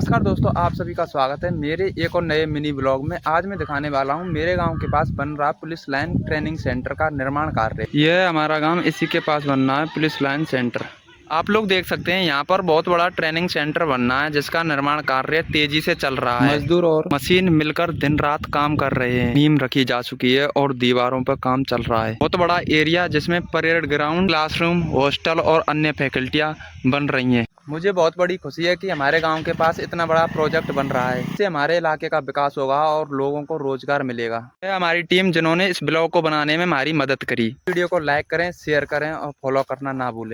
नमस्कार दोस्तों, आप सभी का स्वागत है मेरे एक और नए मिनी ब्लॉग में। आज मैं दिखाने वाला हूं मेरे गांव के पास बन रहा पुलिस लाइन ट्रेनिंग सेंटर का निर्माण कार्य। यह है हमारा गांव, इसी के पास बनना है पुलिस लाइन सेंटर। आप लोग देख सकते हैं यहाँ पर बहुत बड़ा ट्रेनिंग सेंटर बनना है, जिसका निर्माण कार्य तेजी से चल रहा है। मजदूर और मशीन मिलकर दिन रात काम कर रहे हैं। नींव रखी जा चुकी है और दीवारों पर काम चल रहा है। बहुत बड़ा एरिया जिसमें परेड ग्राउंड, क्लासरूम, हॉस्टल और अन्य फैकल्टियाँ बन रही हैं। मुझे बहुत बड़ी खुशी है कि हमारे गांव के पास इतना बड़ा प्रोजेक्ट बन रहा है। इससे हमारे इलाके का विकास होगा और लोगों को रोजगार मिलेगा। यह हमारी टीम जिन्होंने इस ब्लॉग को बनाने में हमारी मदद करी। वीडियो को लाइक करें, शेयर करें और फॉलो करना ना भूलें।